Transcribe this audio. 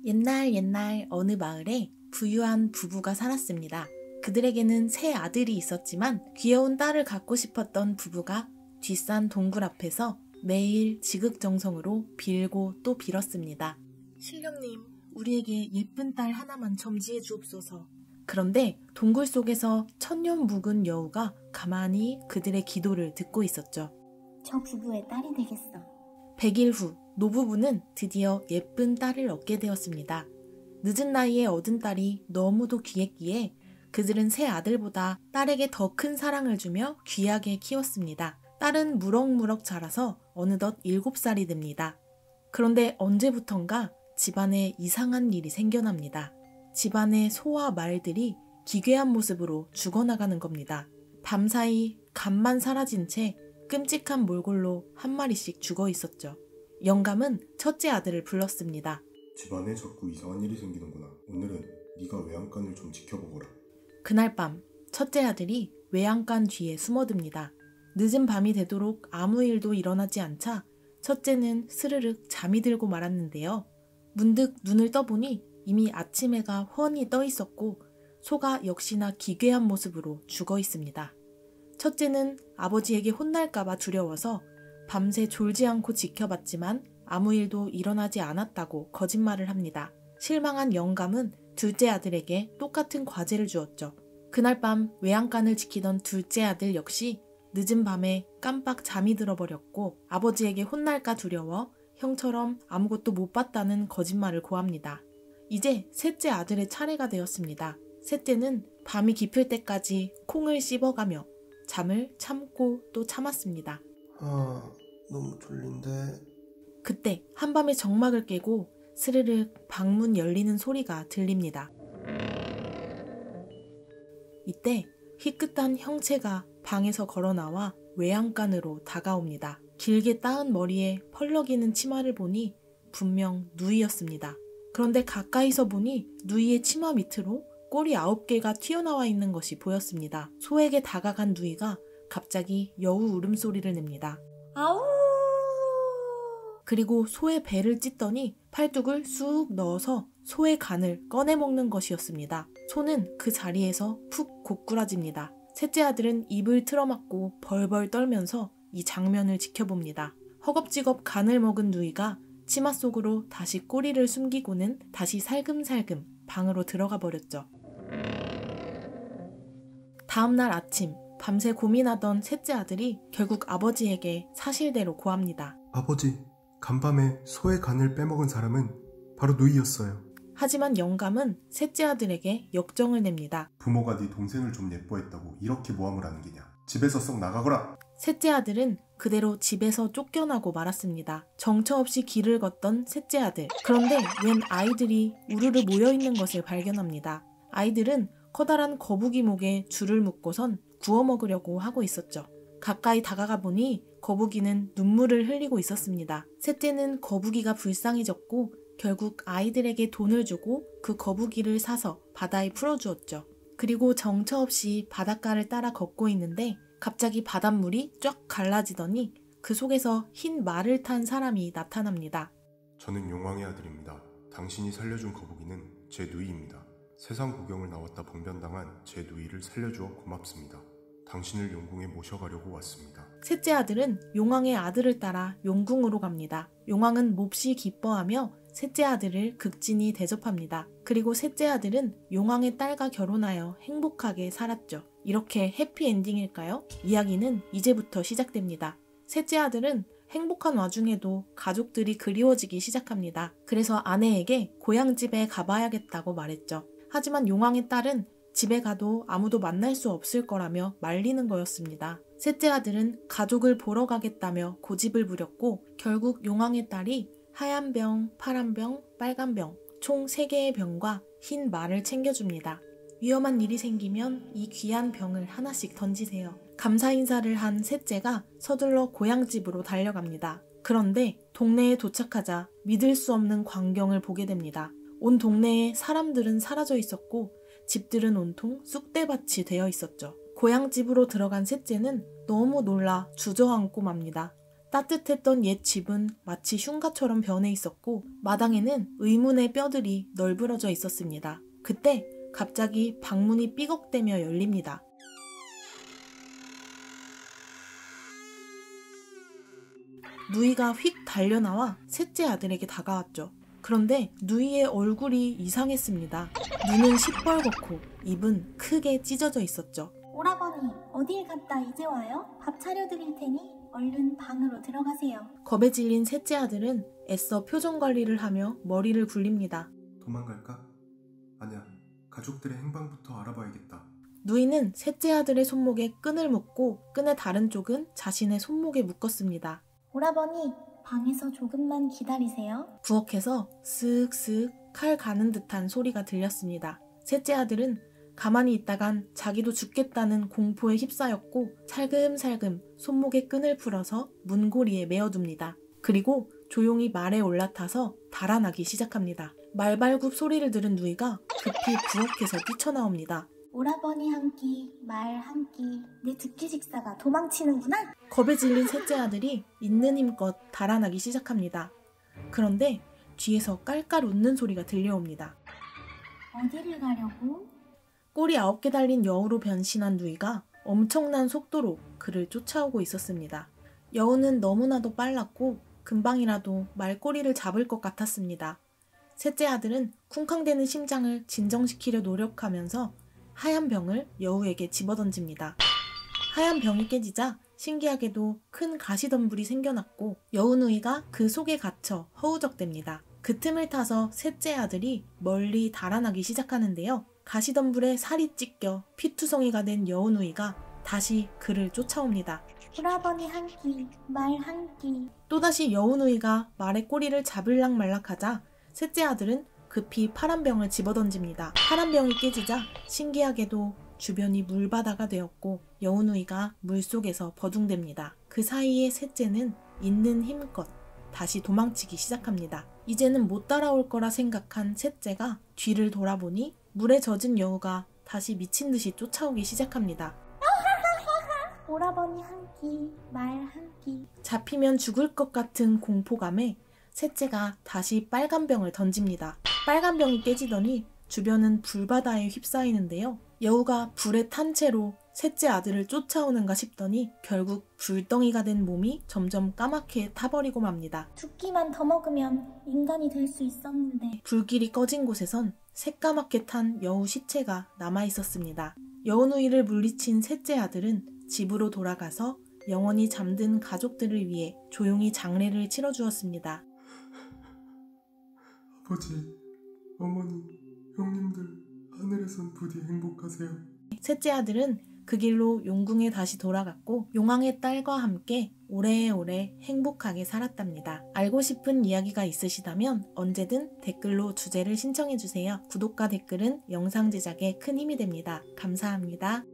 옛날 어느 마을에 부유한 부부가 살았습니다. 그들에게는 세 아들이 있었지만 귀여운 딸을 갖고 싶었던 부부가 뒷산 동굴 앞에서 매일 지극정성으로 빌고 또 빌었습니다. 신령님, 우리에게 예쁜 딸 하나만 점지해 주옵소서. 그런데 동굴 속에서 천년 묵은 여우가 가만히 그들의 기도를 듣고 있었죠. 저 부부의 딸이 되겠어. 100일 후 노부부는 드디어 예쁜 딸을 얻게 되었습니다. 늦은 나이에 얻은 딸이 너무도 귀했기에 그들은 새 아들보다 딸에게 더 큰 사랑을 주며 귀하게 키웠습니다. 딸은 무럭무럭 자라서 어느덧 7살이 됩니다. 그런데 언제부턴가 집안에 이상한 일이 생겨납니다. 집안의 소와 말들이 기괴한 모습으로 죽어나가는 겁니다. 밤사이 간만 사라진 채 끔찍한 몰골로 한 마리씩 죽어 있었죠. 영감은 첫째 아들을 불렀습니다. 집안에 자꾸 이상한 일이 생기는구나. 오늘은 네가 외양간을 좀 지켜보거라. 그날 밤 첫째 아들이 외양간 뒤에 숨어듭니다. 늦은 밤이 되도록 아무 일도 일어나지 않자 첫째는 스르륵 잠이 들고 말았는데요. 문득 눈을 떠보니 이미 아침 해가 훤히 떠 있었고 소가 역시나 기괴한 모습으로 죽어 있습니다. 첫째는 아버지에게 혼날까봐 두려워서 밤새 졸지 않고 지켜봤지만 아무 일도 일어나지 않았다고 거짓말을 합니다. 실망한 영감은 둘째 아들에게 똑같은 과제를 주었죠. 그날 밤 외양간을 지키던 둘째 아들 역시 늦은 밤에 깜빡 잠이 들어버렸고 아버지에게 혼날까 두려워 형처럼 아무것도 못 봤다는 거짓말을 고합니다. 이제 셋째 아들의 차례가 되었습니다. 셋째는 밤이 깊을 때까지 콩을 씹어가며 잠을 참고 또 참았습니다. 너무 졸린데. 그때 한밤에 정막을 깨고 스르륵 방문 열리는 소리가 들립니다. 이때 희끗한 형체가 방에서 걸어나와 외양간으로 다가옵니다. 길게 따은 머리에 펄럭이는 치마를 보니 분명 누이였습니다. 그런데 가까이서 보니 누이의 치마 밑으로 꼬리 9개가 튀어나와 있는 것이 보였습니다. 소에게 다가간 누이가 갑자기 여우 울음소리를 냅니다. 아우! 그리고 소의 배를 찢더니 팔뚝을 쑥 넣어서 소의 간을 꺼내 먹는 것이었습니다. 소는 그 자리에서 푹 고꾸라집니다. 셋째 아들은 입을 틀어막고 벌벌 떨면서 이 장면을 지켜봅니다. 허겁지겁 간을 먹은 누이가 치마 속으로 다시 꼬리를 숨기고는 다시 살금살금 방으로 들어가 버렸죠. 다음날 아침 밤새 고민하던 셋째 아들이 결국 아버지에게 사실대로 고합니다. 아버지, 간밤에 소의 간을 빼먹은 사람은 바로 누이였어요. 하지만 영감은 셋째 아들에게 역정을 냅니다. 부모가 네 동생을 좀 예뻐했다고 이렇게 모함을 하는 게냐. 집에서 썩 나가거라. 셋째 아들은 그대로 집에서 쫓겨나고 말았습니다. 정처 없이 길을 걷던 셋째 아들. 그런데 웬 아이들이 우르르 모여있는 것을 발견합니다. 아이들은 커다란 거북이 목에 줄을 묶고선 구워 먹으려고 하고 있었죠. 가까이 다가가 보니 거북이는 눈물을 흘리고 있었습니다. 셋째는 거북이가 불쌍해졌고 결국 아이들에게 돈을 주고 그 거북이를 사서 바다에 풀어주었죠. 그리고 정처 없이 바닷가를 따라 걷고 있는데 갑자기 바닷물이 쫙 갈라지더니 그 속에서 흰 말을 탄 사람이 나타납니다. 저는 용왕의 아들입니다. 당신이 살려준 거북이는 제 누이입니다. 세상 구경을 나왔다 봉변당한 제 누이를 살려주어 고맙습니다. 당신을 용궁에 모셔가려고 왔습니다. 셋째 아들은 용왕의 아들을 따라 용궁으로 갑니다. 용왕은 몹시 기뻐하며 셋째 아들을 극진히 대접합니다. 그리고 셋째 아들은 용왕의 딸과 결혼하여 행복하게 살았죠. 이렇게 해피엔딩일까요? 이야기는 이제부터 시작됩니다. 셋째 아들은 행복한 와중에도 가족들이 그리워지기 시작합니다. 그래서 아내에게 고향집에 가봐야겠다고 말했죠. 하지만 용왕의 딸은 집에 가도 아무도 만날 수 없을 거라며 말리는 거였습니다. 셋째 아들은 가족을 보러 가겠다며 고집을 부렸고 결국 용왕의 딸이 하얀 병, 파란 병, 빨간 병, 총 3개의 병과 흰 말을 챙겨줍니다. 위험한 일이 생기면 이 귀한 병을 하나씩 던지세요. 감사 인사를 한 셋째가 서둘러 고향집으로 달려갑니다. 그런데 동네에 도착하자 믿을 수 없는 광경을 보게 됩니다. 온 동네에 사람들은 사라져 있었고 집들은 온통 쑥대밭이 되어 있었죠. 고향집으로 들어간 셋째는 너무 놀라 주저앉고 맙니다. 따뜻했던 옛 집은 마치 흉가처럼 변해 있었고 마당에는 의문의 뼈들이 널브러져 있었습니다. 그때 갑자기 방문이 삐걱대며 열립니다. 누이가 휙 달려나와 셋째 아들에게 다가왔죠. 그런데 누이의 얼굴이 이상했습니다. 눈은 시뻘겋고 입은 크게 찢어져 있었죠. 오라버니, 어딜 갔다 이제 와요? 밥 차려드릴 테니 얼른 방으로 들어가세요. 겁에 질린 셋째 아들은 애써 표정 관리를 하며 머리를 굴립니다. 도망갈까? 아니야. 가족들의 행방부터 알아봐야겠다. 누이는 셋째 아들의 손목에 끈을 묶고 끈의 다른 쪽은 자신의 손목에 묶었습니다. 오라버니, 방에서 조금만 기다리세요. 부엌에서 쓱쓱 칼 가는 듯한 소리가 들렸습니다. 셋째 아들은 가만히 있다간 자기도 죽겠다는 공포에 휩싸였고 살금살금 손목에 끈을 풀어서 문고리에 메어둡니다. 그리고 조용히 말에 올라타서 달아나기 시작합니다. 말발굽 소리를 들은 누이가 급히 부엌에서 뛰쳐나옵니다. 오라버니 한 끼, 말 한 끼, 내 두끼 식사가 도망치는구나. 겁에 질린 셋째 아들이 있는 힘껏 달아나기 시작합니다. 그런데 뒤에서 깔깔 웃는 소리가 들려옵니다. 어디를 가려고? 꼬리 9개 달린 여우로 변신한 누이가 엄청난 속도로 그를 쫓아오고 있었습니다. 여우는 너무나도 빨랐고 금방이라도 말꼬리를 잡을 것 같았습니다. 셋째 아들은 쿵쾅대는 심장을 진정시키려 노력하면서 하얀 병을 여우에게 집어던집니다. 하얀 병이 깨지자 신기하게도 큰 가시덤불이 생겨났고 여우 누이가 그 속에 갇혀 허우적댑니다. 그 틈을 타서 셋째 아들이 멀리 달아나기 시작하는데요. 가시덤불에 살이 찢겨 피투성이가 된 여우 누이가 다시 그를 쫓아옵니다. 오라버니 한 끼, 말 한 끼. 또다시 여우 누이가 말의 꼬리를 잡을락 말락하자 셋째 아들은 급히 파란 병을 집어던집니다. 파란 병이 깨지자 신기하게도 주변이 물바다가 되었고 여우 누이가 물속에서 버둥댑니다. 그 사이에 셋째는 있는 힘껏 다시 도망치기 시작합니다. 이제는 못 따라올 거라 생각한 셋째가 뒤를 돌아보니 물에 젖은 여우가 다시 미친 듯이 쫓아오기 시작합니다. 오라버니 한 끼, 말 한 끼. 잡히면 죽을 것 같은 공포감에 셋째가 다시 빨간 병을 던집니다. 빨간 병이 깨지더니 주변은 불바다에 휩싸이는데요. 여우가 불에 탄 채로 셋째 아들을 쫓아오는가 싶더니 결국 불덩이가 된 몸이 점점 까맣게 타버리고 맙니다. 두 끼만 더 먹으면 인간이 될 수 있었는데. 불길이 꺼진 곳에선 새까맣게 탄 여우 시체가 남아있었습니다. 여우 누이를 물리친 셋째 아들은 집으로 돌아가서 영원히 잠든 가족들을 위해 조용히 장례를 치러주었습니다. 아버지, 어머니, 형님들, 하늘에선 부디 행복하세요. 셋째 아들은 그 길로 용궁에 다시 돌아갔고 용왕의 딸과 함께 오래오래 행복하게 살았답니다. 알고 싶은 이야기가 있으시다면 언제든 댓글로 주제를 신청해주세요. 구독과 댓글은 영상 제작에 큰 힘이 됩니다. 감사합니다.